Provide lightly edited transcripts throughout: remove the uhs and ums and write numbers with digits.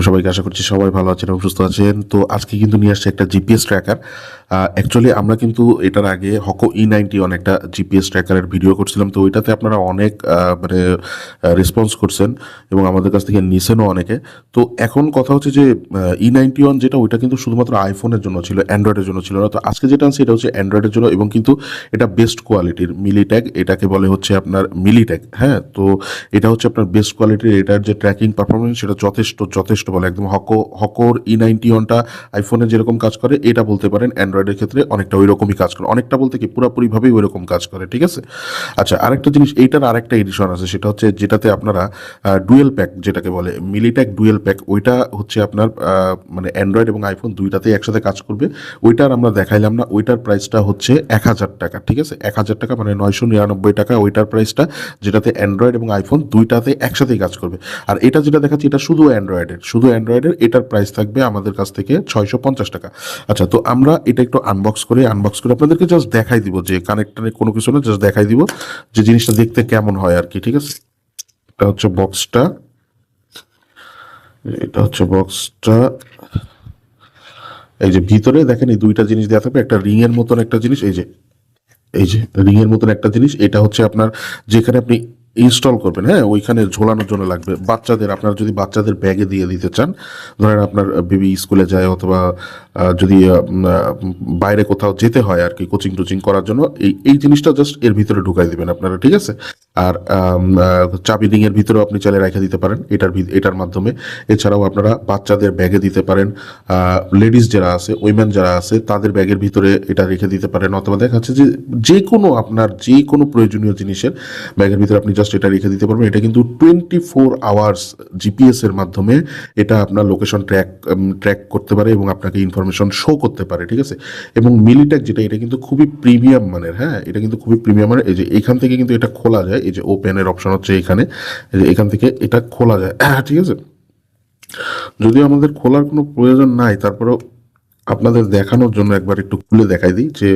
সবাইকে আশা করছি সবাই ভালো আছেন এবং সুস্থ আছেন। তো আজকে কিন্তু নিয়ে আসছে একটা জিপিএস ট্র্যাকার। অ্যাকচুয়ালি আমরা কিন্তু এটার আগে হকো E91 একটা জিপিএস ট্র্যাকারের ভিডিও করছিলাম, তো ওইটাতে আপনারা অনেক মানে রেসপন্স করছেন এবং আমাদের কাছ থেকে নিছেনও অনেকে। তো এখন কথা হচ্ছে যে E91 যেটা, ওইটা কিন্তু শুধুমাত্র আইফোনের জন্য ছিল, অ্যান্ড্রয়েডের জন্য ছিল না। তো আজকে যেটা আনছি এটা হচ্ছে অ্যান্ড্রয়েডের জন্য, এবং কিন্তু এটা বেস্ট কোয়ালিটির মিলিট্যাগ, এটাকে বলে হচ্ছে আপনার মিলিট্যাগ। হ্যাঁ, তো এটা হচ্ছে আপনার বেস্ট কোয়ালিটির। এটার যে ট্র্যাকিং পারফরমেন্স সেটা যথেষ্ট বলে একদম হকোর E91টা আইফোনে যেরকম কাজ করে, এটা বলতে পারেন অ্যান্ড্রয়েডের ক্ষেত্রে অনেকটা ওই রকমই কাজ করে, অনেকটা বলতে কি পুরোপুরিভাবেই ওই রকম কাজ করে। ঠিক আছে। আচ্ছা, আরেকটা জিনিস, এইটার আরেকটা এডিশন আছে, সেটা হচ্ছে যেটাতে আপনারা ডুয়েল প্যাক যেটাকে বলে মিলিট্যাগ ডুয়েল প্যাক, ওইটা হচ্ছে আপনার মানে অ্যান্ড্রয়েড এবং আইফোন দুইটাতেই একসাথে কাজ করবে। ওইটার আমরা দেখাইলাম না, ওইটার প্রাইসটা হচ্ছে 1,000 টাকা। ঠিক আছে, 1,000 টাকা মানে 999 টাকা ওইটার প্রাইসটা, যেটাতে অ্যান্ড্রয়েড এবং আইফোন দুইটাতে একসাথেই কাজ করবে। আর এটা যেটা দেখাচ্ছি এটা শুধু অ্যান্ড্রয়েডের, এটার প্রাইস থাকবে আমাদের কাছ থেকে 650 টাকা। আচ্ছা, তো আমরা এটা একটু আনবক্স করে আপনাদেরকে জাস্ট দেখাই দিব, যে কানেক্টরে কোনো কিছু না, জাস্ট দেখাই দিব যে জিনিসটা দেখতে কেমন হয় আর কি। ঠিক আছে, এটা হচ্ছে বক্সটা, এই যে ভিতরে দেখেন এই দুইটা জিনিস দেওয়া থাকবে, একটা রিং এর মতন একটা জিনিস, এই যে রিং এর মতন একটা জিনিস, এটা হচ্ছে আপনার যেখানে আপনি ইনস্টল করবেন, হ্যাঁ, ওইখানে ঝোলানোর জন্য লাগবে। আপনার যদি বাচ্চাদের ব্যাগে দিয়ে দিতে চান, ধরেন আপনার বেবি স্কুলে যায়, অথবা যদি বাইরে কোথাও যেতে হয় আর কি, কোচিং টোচিং করার জন্য, এই জিনিসটা জাস্ট এর ভিতরে ঢুকাই দিবেন আপনারা। ঠিক আছে। আর চাবি রিং এর ভিতরেও আপনি চাইলে রেখে দিতে পারেন এটার মাধ্যমে। এছাড়াও আপনারা বাচ্চাদের ব্যাগে দিতে পারেন, লেডিস যারা আছে, উইমেন যারা আছে, তাদের ব্যাগের ভিতরে এটা রেখে দিতে পারেন, অথবা দেখা যাচ্ছে যে কোনো প্রয়োজনীয় জিনিসের ব্যাগের ভিতরে আপনি জাস্ট এটা রেখে দিতে পারবেন। এটা কিন্তু 24 আওয়ার্স জিপিএস এর মাধ্যমে এটা আপনার লোকেশন ট্র্যাক করতে পারে এবং আপনাকে ইনফরমেশন শো করতে পারে। ঠিক আছে। এবং মিলিট্যাগ যেটা, এটা কিন্তু খুবই প্রিমিয়াম মানের। হ্যাঁ, এটা কিন্তু খুবই প্রিমিয়াম মানের। এই যে এখান থেকে কিন্তু এটা খোলা যায়, এই যে ওপেনের অপশন হচ্ছে এখানে, এখান থেকে এটা খোলা যায়। ঠিক আছে, যদিও আমাদের খোলার কোনো প্রয়োজন নাই, তারপরেও আপনাদের দেখানোর জন্য একবার একটু খুলে দেখাই দিই যে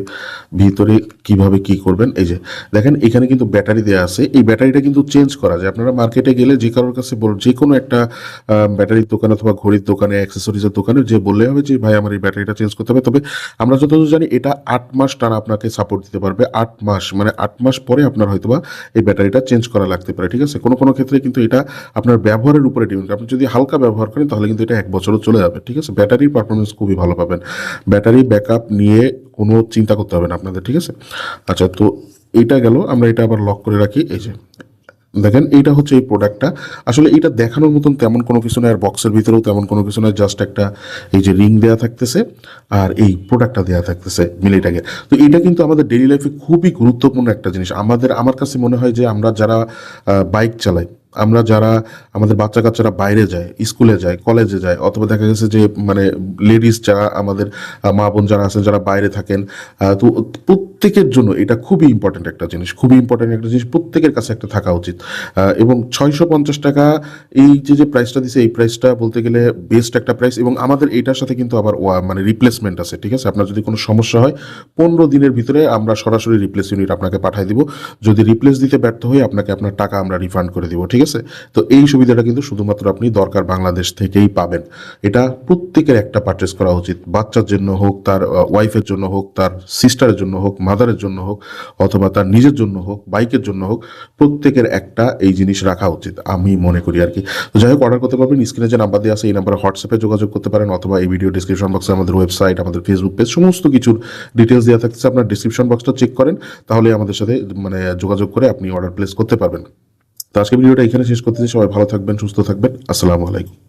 ভিতরে কিভাবে কি করবেন। এই যে দেখেন, এখানে কিন্তু ব্যাটারি দেওয়া আছে, এই ব্যাটারিটা কিন্তু চেঞ্জ করা যায়। আপনারা মার্কেটে গেলে যে কারোর কাছে যে কোনো একটা ব্যাটারির দোকান অথবা ঘড়ির দোকানে, অ্যাক্সেসরিজের দোকানে যে বললে হবে যে ভাই আমার এই ব্যাটারিটা চেঞ্জ করতে হবে। তবে আমরা যতদূর জানি এটা 8 মাস টানা আপনাকে সাপোর্ট দিতে পারবে। 8 মাস মানে 8 মাস পরে আপনার হয়তোবা এই ব্যাটারিটা চেঞ্জ করা লাগতে পারে। ঠিক আছে, কোনো ক্ষেত্রে কিন্তু এটা আপনার ব্যবহারের উপরে ডিপেন্ড। আপনি যদি হালকা ব্যবহার করেন তাহলে কিন্তু এটা 1 বছরও চলে যাবে। ঠিক আছে, ব্যাটারির পারফরমেন্স খুবই ভালো পাবেন, ব্যাটারি ব্যাকআপ নিয়ে কোনো চিন্তা করতে হবে না আপনাদের। ঠিক আছে। আচ্ছা, তো এইটা গেল, আমরা এটা আবার লক করে রাখি। এই যে দেখেন, এইটা হচ্ছে এই প্রোডাক্টটা। আসলে এটা দেখানোর মতন তেমন কোনো কিছু নয়, আর বক্সের ভিতরেও তেমন কোনো কিছু নয়, জাস্ট একটা এই যে রিং দেওয়া থাকতেছে আর এই প্রোডাক্টটা দেওয়া থাকতেছে মিলিটাকে। তো এটা কিন্তু আমাদের ডেইলি লাইফে খুবই গুরুত্বপূর্ণ একটা জিনিস। আমার কাছে মনে হয় যে আমরা যারা বাইক চালাই, আমরা যারা আমাদের বাচ্চা কাচ্চারা বাইরে যায়, স্কুলে যায়, কলেজে যায়, অথবা দেখা গেছে যে মানে লেডিস যারা আমাদের মা বোন যারা আছেন, যারা বাইরে থাকেন, তো প্রত্যেকের জন্য এটা খুবই ইম্পর্টেন্ট একটা জিনিস, প্রত্যেকের কাছে একটা থাকা উচিত। এবং 650 টাকা এই যে প্রাইসটা দিছে, এই প্রাইসটা বলতে গেলে বেস্ট একটা প্রাইস। এবং আমাদের এইটার সাথে কিন্তু আবার মানে রিপ্লেসমেন্ট আছে। ঠিক আছে, আপনার যদি কোনো সমস্যা হয় 15 দিনের ভিতরে আমরা সরাসরি রিপ্লেস ইউনিট আপনাকে পাঠিয়ে দিব। যদি রিপ্লেস দিতে ব্যর্থ হই, আপনাকে আপনার টাকা আমরা রিফান্ড করে দিব। ঠিক আছে, তো এই সুবিধাটা কিন্তু শুধুমাত্র আপনি দরকার বাংলাদেশ থেকেই পাবেন। এটা প্রত্যেকের একটা পারচেস করা উচিত, বাচ্চার জন্য হোক, তার ওয়াইফের জন্য হোক, তার সিস্টারের জন্য হোক, মাদারের জন্য হোক, অথবা তার নিজের জন্য হোক, বাইকের জন্য হোক, প্রত্যেকের একটা এই জিনিস রাখা উচিত আমি মনে করি আর কি। তো যাই হোক, অর্ডার করতে পারবেন, স্ক্রিনে যে নাম্বার দেওয়া আছে এই নাম্বারে হোয়াটসঅ্যাপে যোগাযোগ করতে পারেন, অথবা এই ভিডিও ডিসক্রিপশন বক্সে আমাদের ওয়েবসাইট, আমাদের ফেসবুক পেজ, সমস্ত কিছুর ডিটেলস দেওয়া থাকছে। আপনার ডিসক্রিপশন বক্সটা চেক করেন, তাহলে আমাদের সাথে মানে যোগাযোগ করে আপনি অর্ডার প্লেস করতে পারবেন। তো আজকে ভিডিওটা এখানে শেষ করতেছি। সবাই ভালো থাকবেন, সুস্থ থাকবেন। আসসালামু আলাইকুম।